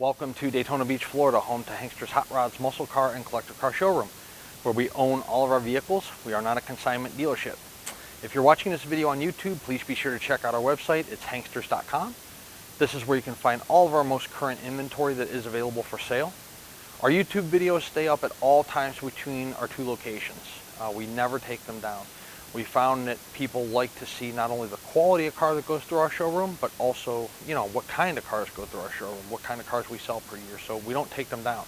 Welcome to Daytona Beach, Florida, home to Hankster's Hot Rods, Muscle Car, and Collector Car Showroom, where we own all of our vehicles. We are not a consignment dealership. If you're watching this video on YouTube, please be sure to check out our website. It's hanksters.com. This is where you can find all of our most current inventory that is available for sale. Our YouTube videos stay up at all times between our two locations. We never take them down. We found that people like to see not only the quality of car that goes through our showroom, but also, what kind of cars go through our showroom, what kind of cars we sell per year, so we don't take them down.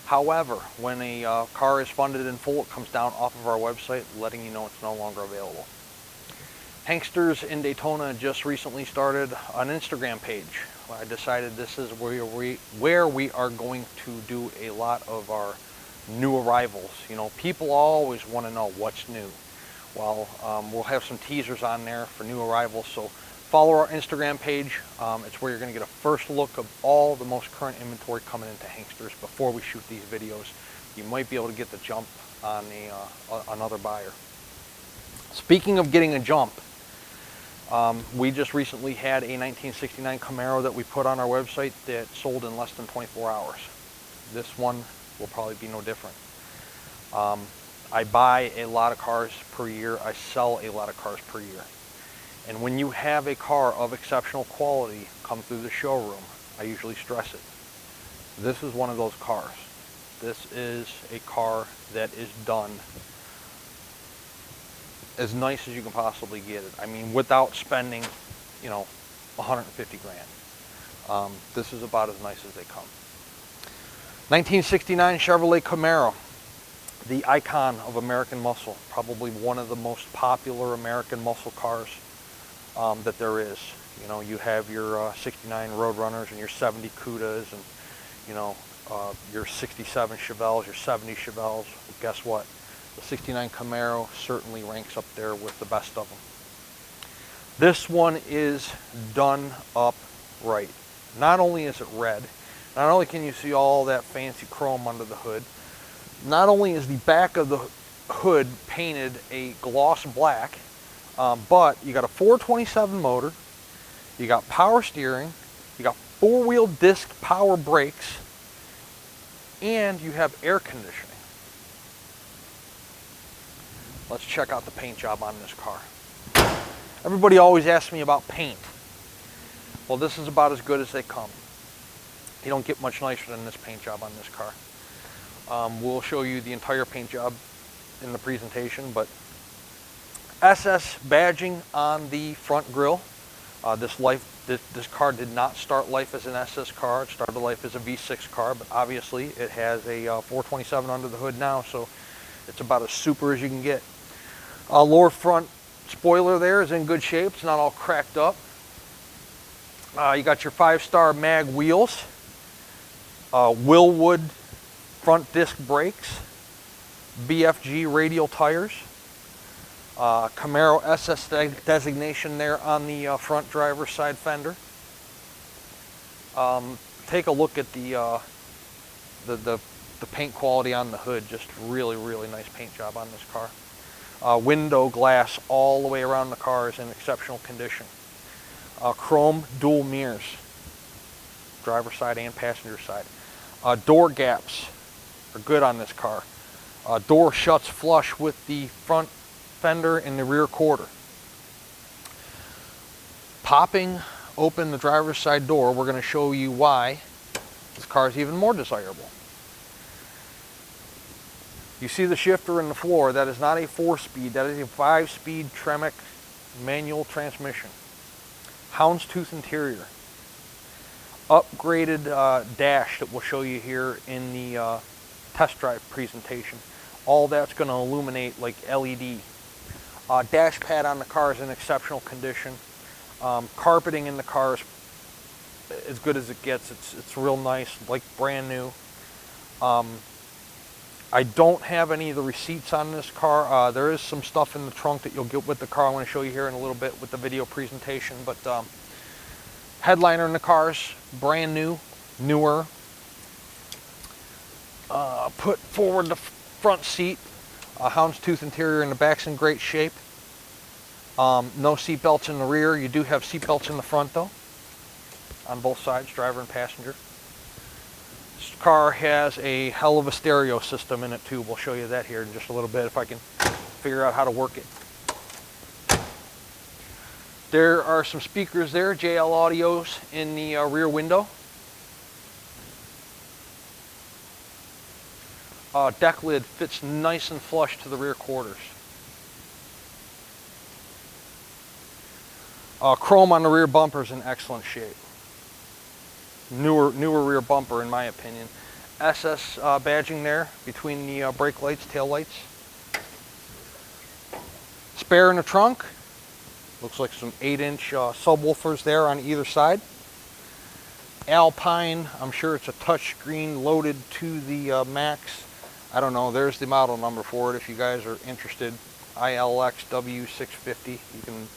However, when a car is funded in full, it comes down off of our website, letting you know it's no longer available. Hanksters in Daytona just recently started an Instagram page. I decided this is where we are going to do a lot of our new arrivals. People always want to know what's new. Well, we'll have some teasers on there for new arrivals, so follow our Instagram page. It's where you're going to get a first look of all the most current inventory coming into Hanksters before we shoot these videos. You might be able to get the jump on another buyer. Speaking of getting a jump, we just recently had a 1969 Camaro that we put on our website that sold in less than 24 hours. This one will probably be no different. I buy a lot of cars per year. I sell a lot of cars per year. And when you have a car of exceptional quality come through the showroom, I usually stress it. This is one of those cars. This is a car that is done as nice as you can possibly get it. I mean, without spending, 150 grand. This is about as nice as they come. 1969 Chevrolet Camaro. The icon of American muscle, probably one of the most popular American muscle cars that there is. You have your 69 Roadrunners and your 70 Cudas and, your 67 Chevelles, your 70 Chevelles. But guess what? The 69 Camaro certainly ranks up there with the best of them. This one is done up right. Not only is it red, not only can you see all that fancy chrome under the hood, not only is the back of the hood painted a gloss black, but you got a 427 motor, you got power steering, you got four-wheel disc power brakes, and you have air conditioning. Let's check out the paint job on this car. Everybody always asks me about paint. Well, this is about as good as they come. You don't get much nicer than this paint job on this car. We'll show you the entire paint job in the presentation, but SS badging on the front grille. This car did not start life as an SS car. It started life as a V6 car, but obviously it has a 427 under the hood now, so it's about as super as you can get. Lower front spoiler there is in good shape. It's not all cracked up. You got your 5-star mag wheels. Willwood front disc brakes, BFG radial tires, Camaro SS designation there on the front driver's side fender. Take a look at the paint quality on the hood. Just really nice paint job on this car. Window glass all the way around the car is in exceptional condition. Chrome dual mirrors, driver's side and passenger side. Door gaps are good on this car. Door shuts flush with the front fender and the rear quarter. Popping open the driver's side door, we're going to show you why this car is even more desirable. You see the shifter in the floor. That is not a 4-speed, that is a 5-speed Tremec manual transmission. Houndstooth interior. Upgraded dash that we'll show you here in the test drive presentation. All that's going to illuminate like LED. Dash pad on the car is in exceptional condition. Carpeting in the car is as good as it gets. It's real nice, like brand new. I don't have any of the receipts on this car. There is some stuff in the trunk that you'll get with the car. I want to show you here in a little bit with the video presentation. But headliner in the car's brand new, newer. Put forward the front seat. Houndstooth interior in the back's in great shape. No seat belts in the rear. You do have seat belts in the front though, on both sides, driver and passenger. car has a hell of a stereo system in it too. We'll show you that here in just a little bit if I can figure out how to work it. There are some speakers there, JL Audios in the rear window. Deck lid fits nice and flush to the rear quarters. Chrome on the rear bumper is in excellent shape. Newer rear bumper in my opinion. SS badging there between the brake lights, tail lights. Spare in the trunk. Looks like some 8-inch subwoofers there on either side. Alpine, I'm sure it's a touchscreen loaded to the max. I don't know, there's the model number for it if you guys are interested. ILX-W650. I'm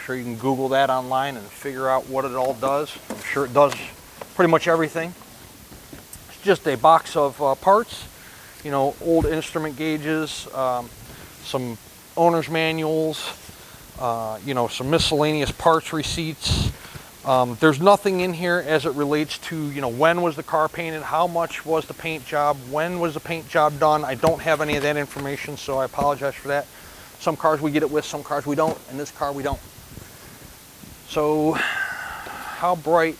sure you can Google that online and figure out what it all does. I'm sure it does pretty much everything. It's just a box of parts, you know, old instrument gauges, some owner's manuals, you know, some miscellaneous parts receipts. There's nothing in here as it relates to, you know, when was the car painted, how much was the paint job, when was the paint job done. I don't have any of that information, so I apologize for that. Some cars we get it with, some cars we don't, and this car we don't. So, how bright?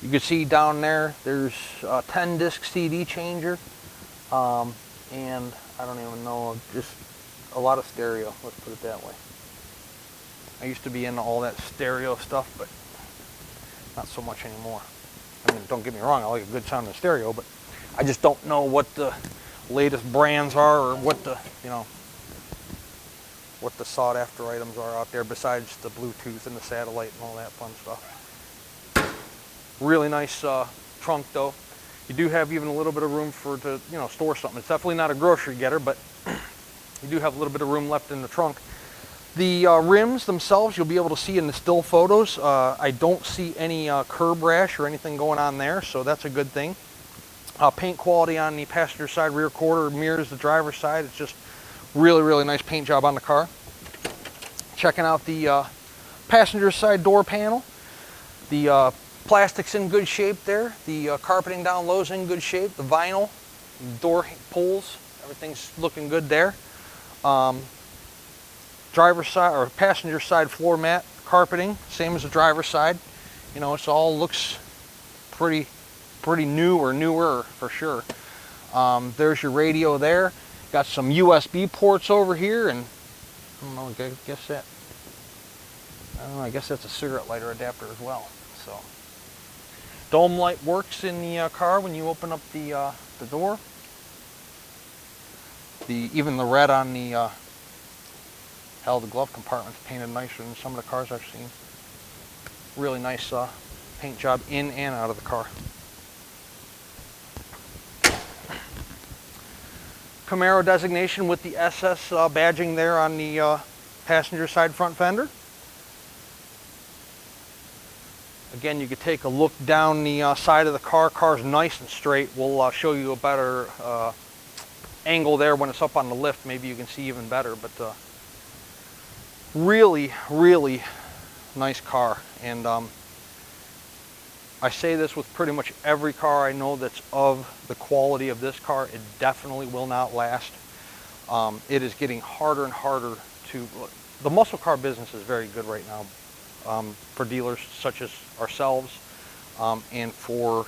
You can see down there, there's a 10-disc CD changer, and I don't even know, just a lot of stereo, let's put it that way. I used to be into all that stereo stuff, but not so much anymore. I mean, don't get me wrong, I like a good sound in stereo, but I just don't know what the latest brands are or what the, you know, what the sought after items are out there besides the Bluetooth and the satellite and all that fun stuff. Really nice trunk though. You do have even a little bit of room to, you know, store something. It's definitely not a grocery getter, but you do have a little bit of room left in the trunk. The rims themselves, you'll be able to see in the still photos. I don't see any curb rash or anything going on there, so that's a good thing. Paint quality on the passenger side rear quarter mirrors the driver's side. It's just really nice paint job on the car. Checking out the passenger side door panel. The plastic's in good shape there. The carpeting down low is in good shape. The vinyl, door pulls, everything's looking good there. Driver's side or passenger side floor mat carpeting, same as the driver's side. You know, it all looks pretty new or newer for sure. There's your radio there. Got some USB ports over here, and I don't know, I guess that's a cigarette lighter adapter as well. So, dome light works in the car when you open up the door. Even the red on the the glove compartment's painted nicer than some of the cars I've seen. Really nice paint job in and out of the car. Camaro designation with the SS badging there on the passenger side front fender. Again, you could take a look down the side of the car. Car's nice and straight. We'll show you a better angle there when it's up on the lift. Maybe you can see even better, but really nice car. And I say this with pretty much every car I know that's of the quality of this car. It definitely will not last. It is getting harder and harder to... The muscle car business is very good right now for dealers such as ourselves and for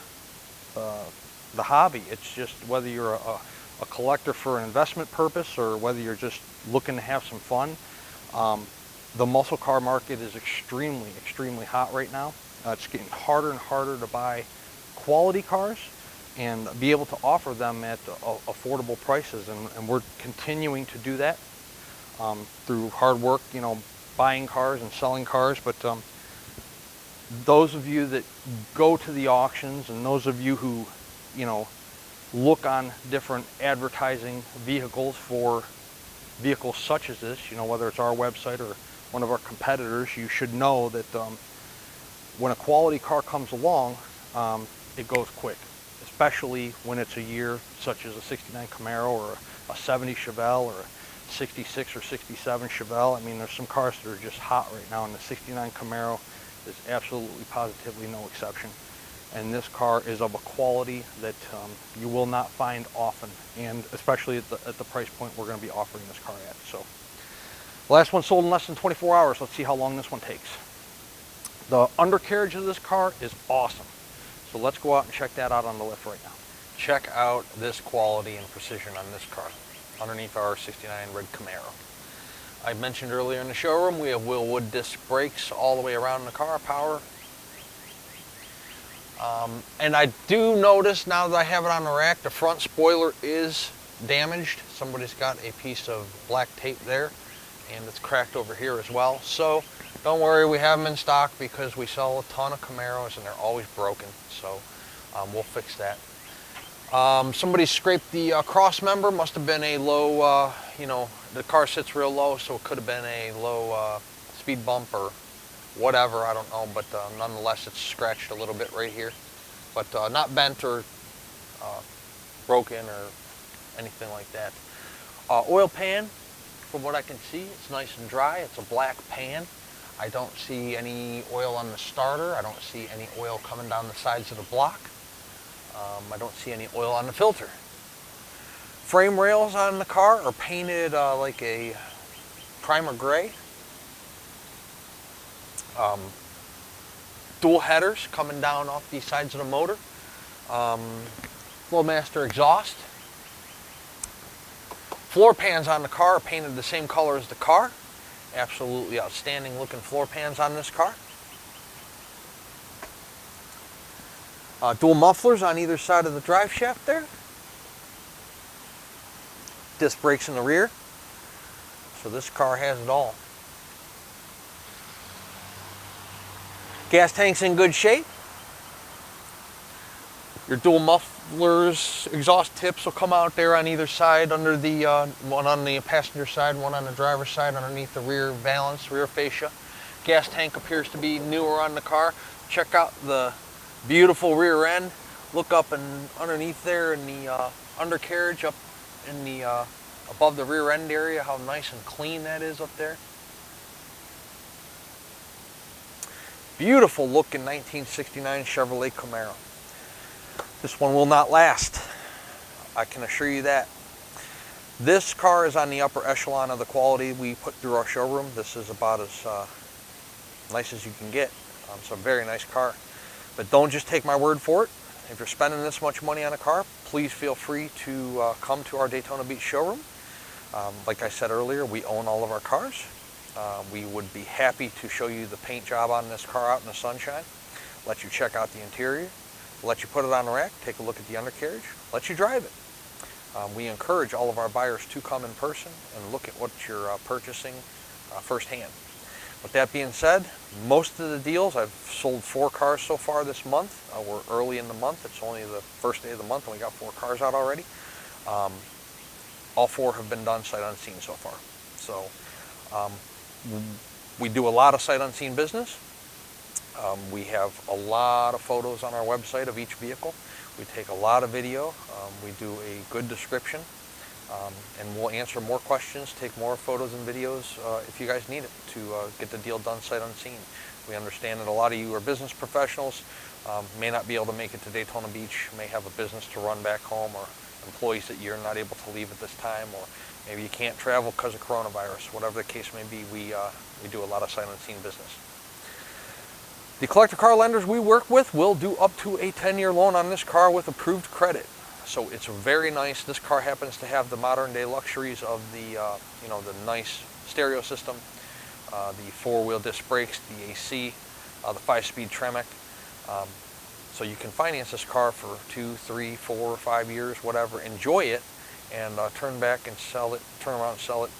the hobby. It's just whether you're a collector for an investment purpose or whether you're just looking to have some fun. The muscle car market is extremely hot right now. It's getting harder and harder to buy quality cars and be able to offer them at affordable prices, and we're continuing to do that through hard work, you know, buying cars and selling cars. But those of you that go to the auctions and those of you who, you know, look on different advertising vehicles for vehicles such as this, you know, whether it's our website or one of our competitors, you should know that when a quality car comes along, it goes quick, especially when it's a year such as a 69 Camaro or a 70 Chevelle or a 66 or 67 Chevelle. I mean, there's some cars that are just hot right now, and the 69 Camaro is absolutely positively no exception. and this car is of a quality that you will not find often, and especially at the price point we're going to be offering this car at. So the last one sold in less than 24 hours. Let's see how long this one takes. The undercarriage of this car is awesome. So let's go out and check that out on the lift right now. Check out this quality and precision on this car underneath our 69 red Camaro. I mentioned earlier in the showroom we have Willwood disc brakes all the way around the car, power. And I do notice now that I have it on the rack, the front spoiler is damaged. Somebody's got a piece of black tape there, and it's cracked over here as well. So don't worry, we have them in stock because we sell a ton of Camaros and they're always broken. So we'll fix that. Somebody scraped the cross member. Must have been a low, the car sits real low, so it could have been a low speed bump or whatever, I don't know, but nonetheless it's scratched a little bit right here, but not bent or broken or anything like that. Oil pan, from what I can see, it's nice and dry. It's a black pan. I don't see any oil on the starter. I don't see any oil coming down the sides of the block. I don't see any oil on the filter. Frame rails on the car are painted like a primer gray. Dual headers coming down off the sides of the motor. Flowmaster exhaust. Floor pans on the car are painted the same color as the car. Absolutely outstanding looking floor pans on this car. Dual mufflers on either side of the drive shaft there. Disc brakes in the rear. So this car has it all. Gas tank's in good shape. Your dual mufflers, exhaust tips will come out there on either side, under the one on the passenger side, one on the driver's side, underneath the rear valance, rear fascia. Gas tank appears to be newer on the car. Check out the beautiful rear end. Look up and underneath there in the undercarriage, up in the above the rear end area, how nice and clean that is up there. Beautiful looking 1969 Chevrolet Camaro. This one will not last, I can assure you that. This car is on the upper echelon of the quality we put through our showroom. This is about as nice as you can get. It's a very nice car. But don't just take my word for it. If you're spending this much money on a car, please feel free to come to our Daytona Beach showroom. Like I said earlier, we own all of our cars. We would be happy to show you the paint job on this car out in the sunshine, let you check out the interior, let you put it on the rack, take a look at the undercarriage, let you drive it. We encourage all of our buyers to come in person and look at what you're purchasing firsthand. With that being said, most of the deals, I've sold 4 cars so far this month. We're early in the month. It's only the first day of the month and we got 4 cars out already. All 4 have been done sight unseen so far. So we do a lot of sight unseen business. We have a lot of photos on our website of each vehicle. We take a lot of video. We do a good description. And we'll answer more questions, take more photos and videos if you guys need it to get the deal done sight unseen. We understand that a lot of you are business professionals, may not be able to make it to Daytona Beach, may have a business to run back home, or employees that you're not able to leave at this time, or maybe you can't travel because of coronavirus. Whatever the case may be, we do a lot of sight unseen business. The collector car lenders we work with will do up to a 10-year loan on this car with approved credit. So it's very nice. This car happens to have the modern day luxuries of the the nice stereo system, the 4-wheel disc brakes, the AC, the 5-speed Tremec. So you can finance this car for 2, 3, 4, 5 years, whatever. Enjoy it and turn back and sell it, turn around and sell it,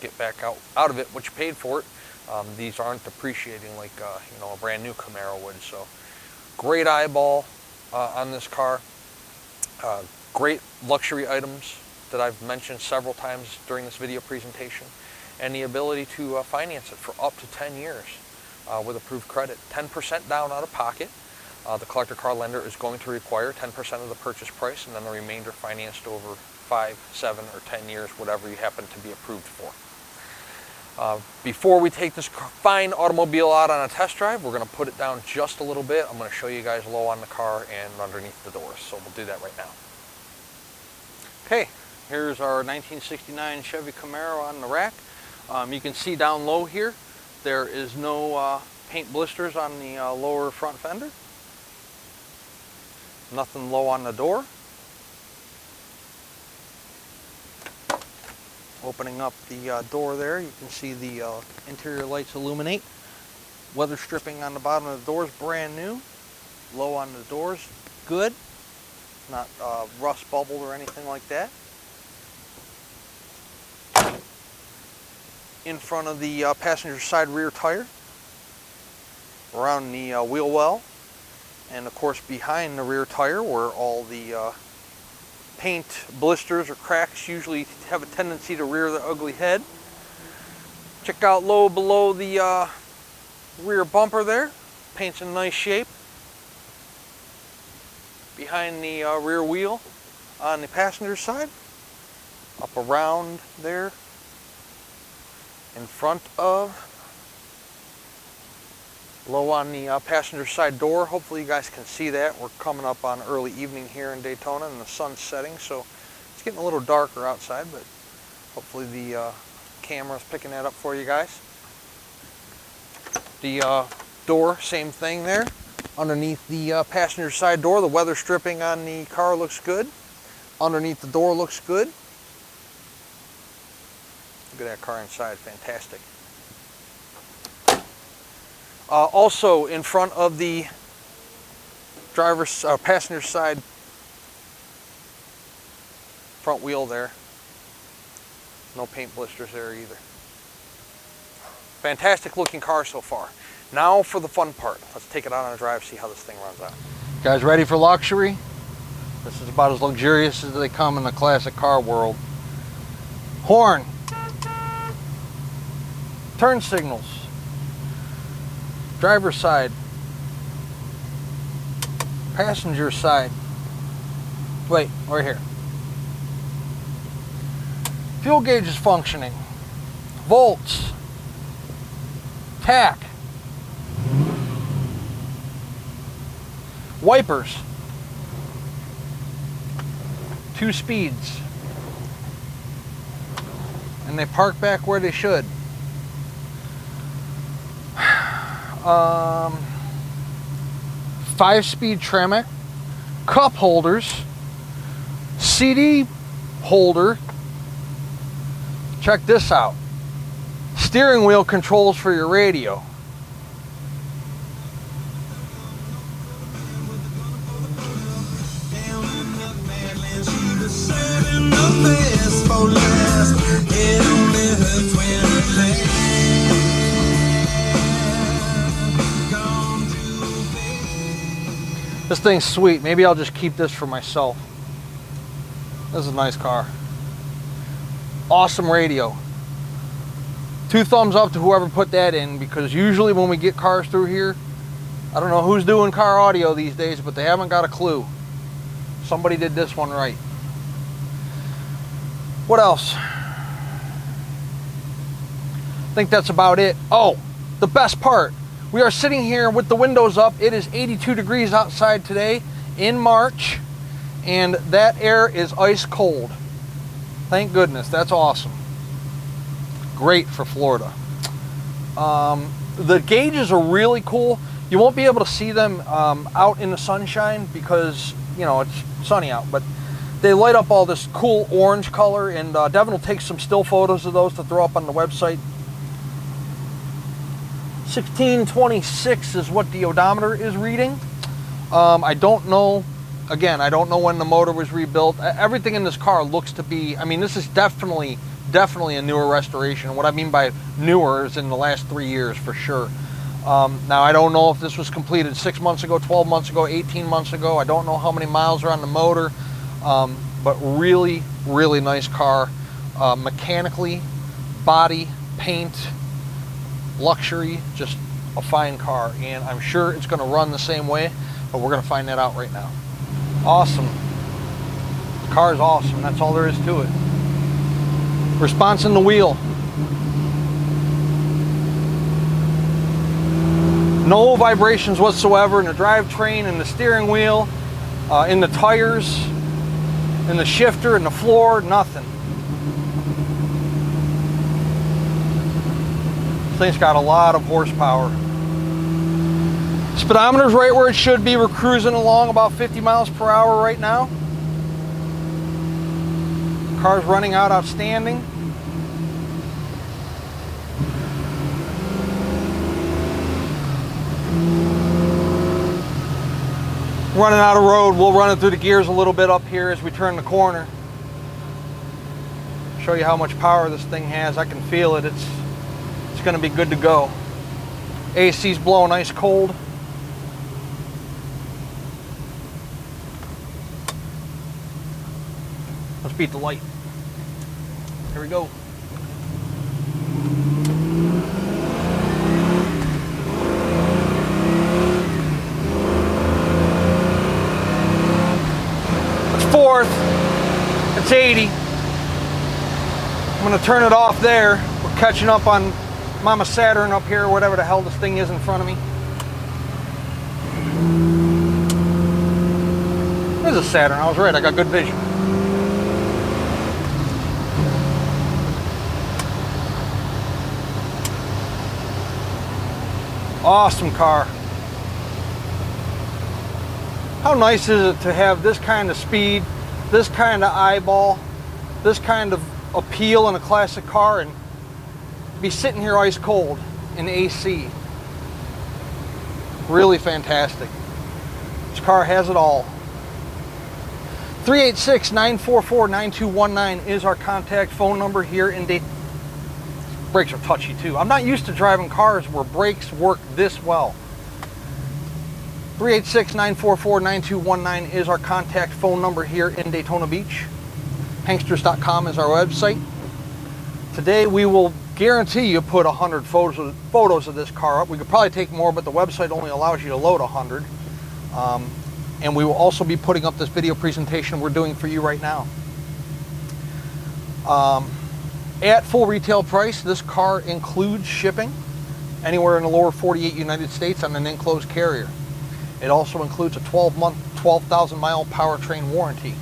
get back out of it what you paid for it. These aren't depreciating like a brand new Camaro would. So great eyeball on this car. Great luxury items that I've mentioned several times during this video presentation, and the ability to finance it for up to 10 years with approved credit. 10% down out of pocket. The collector car lender is going to require 10% of the purchase price, and then the remainder financed over 5, 7, or 10 years, whatever you happen to be approved for. Before we take this fine automobile out on a test drive, we're going to put it down just a little bit. I'm going to show you guys low on the car and underneath the doors. So we'll do that right now. Okay, here's our 1969 Chevy Camaro on the rack. You can see down low here, there is no paint blisters on the lower front fender. Nothing low on the door. Opening up the door there, you can see the interior lights illuminate. Weather stripping on the bottom of the door is brand new. Low on the doors, good. Not rust bubbled or anything like that. In front of the passenger side rear tire, around the wheel well, and of course behind the rear tire where all the paint blisters or cracks usually have a tendency to rear the ugly head. Check out low below the rear bumper there. Paint's in nice shape. Behind the rear wheel on the passenger side. Up around there. In front of. Low on the passenger side door. Hopefully you guys can see that. We're coming up on early evening here in Daytona and the sun's setting, so it's getting a little darker outside, but hopefully the camera's picking that up for you guys. The door, same thing there. Underneath the passenger side door, the weather stripping on the car looks good. Underneath the door looks good. Look at that car inside, fantastic. Also in front of the passenger side front wheel there, no paint blisters there either. Fantastic looking car so far. Now for the fun part. Let's take it out on a drive, see how this thing runs out. You guys ready for luxury? This is about as luxurious as they come in the classic car world. Horn. Turn signals. Driver's side, passenger side, wait, right here. Fuel gauge is functioning. Volts, tach, wipers, 2 speeds, and they park back where they should. 5-speed Tremec, cup holders, CD holder. Check this out. Steering wheel controls for your radio. This thing's sweet. Maybe I'll just keep this for myself. This is a nice car. Awesome radio. 2 thumbs up to whoever put that in, because usually when we get cars through here, I don't know who's doing car audio these days, but they haven't got a clue. Somebody did this one right. What else? I think that's about it. Oh, the best part. We are sitting here with the windows up. It is 82 degrees outside today in March, and that air is ice cold. Thank goodness. That's awesome. Great for Florida. The gauges are really cool. You won't be able to see them out in the sunshine because, you know, it's sunny out, but they light up all this cool orange color, and Devin will take some still photos of those to throw up on the website. 1626 is what the odometer is reading. I don't know, again, I don't know when the motor was rebuilt. Everything in this car looks to be, I mean, this is definitely a newer restoration. What I mean by newer is in the last 3 years for sure. Now, I don't know if this was completed 6 months ago, 12 months ago, 18 months ago. I don't know how many miles are on the motor, but really, really nice car. Mechanically, body, paint, luxury, just a fine car, and I'm sure it's going to run the same way, but we're going to find that out right now. Awesome. The car is awesome. That's all there is to it. Response in the wheel. No vibrations whatsoever in the drivetrain, in the steering wheel, in the tires, in the shifter, in the floor, nothing. This thing's got a lot of horsepower. Speedometer's right where it should be. We're cruising along about 50 miles per hour right now. Car's running out outstanding. Running out of road, we'll run it through the gears a little bit up here as we turn the corner. Show you how much power this thing has. I can feel it. It's going to be good to go. AC's blowing ice cold. Let's beat the light. Here we go. It's fourth. It's 80. I'm going to turn it off there. We're catching up on Mama Saturn up here, whatever the hell this thing is in front of me. There's a Saturn. I was right. I got good vision. Awesome car. How nice is it to have this kind of speed, this kind of eyeball, this kind of appeal in a classic car, and be sitting here ice cold in AC. Really fantastic. This car has it all. 386-944-9219 is our contact phone number here in Daytona. Brakes are touchy too. I'm not used to driving cars where brakes work this well. 386-944-9219 is our contact phone number here in Daytona Beach. Hanksters.com is our website. Today we will guarantee you put 100 photos of this car up. We could probably take more, but the website only allows you to load 100. And we will also be putting up this video presentation we're doing for you right now. At full retail price, this car includes shipping anywhere in the lower 48 United States on an enclosed carrier. It also includes a 12-month, 12,000-mile powertrain warranty.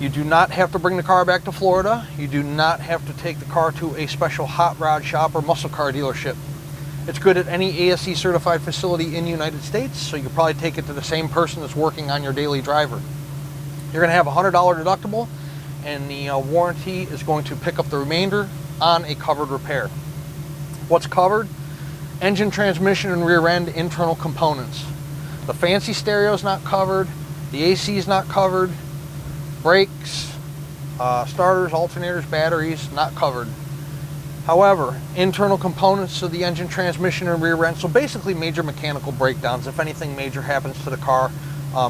You do not have to bring the car back to Florida. You do not have to take the car to a special hot rod shop or muscle car dealership. It's good at any ASE certified facility in the United States, so you can probably take it to the same person that's working on your daily driver. You're going to have a $100 deductible, and the warranty is going to pick up the remainder on a covered repair. What's covered? Engine, transmission, and rear end internal components. The fancy stereo is not covered. The AC is not covered. Brakes, starters, alternators, batteries, not covered. However, internal components of the engine, transmission, and rear end, so basically major mechanical breakdowns. If anything major happens to the car,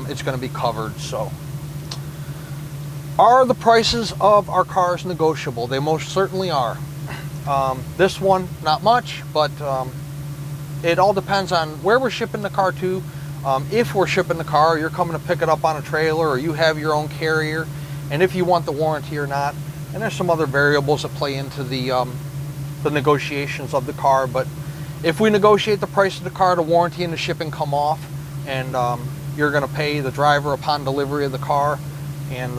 it's going to be covered. So, are the prices of our cars negotiable? They most certainly are. This one, not much, but it all depends on where we're shipping the car to. If we're shipping the car, you're coming to pick it up on a trailer, or you have your own carrier, and if you want the warranty or not. And there's some other variables that play into the negotiations of the car. But if we negotiate the price of the car, the warranty and the shipping come off, and you're going to pay the driver upon delivery of the car. And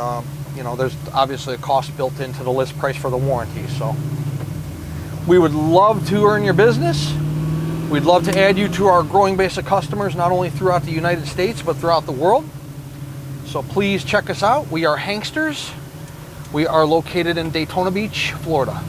you know, there's obviously a cost built into the list price for the warranty. So we would love to earn your business. We'd love to add you to our growing base of customers, not only throughout the United States, but throughout the world. So please check us out. We are Hanksters. We are located in Daytona Beach, Florida.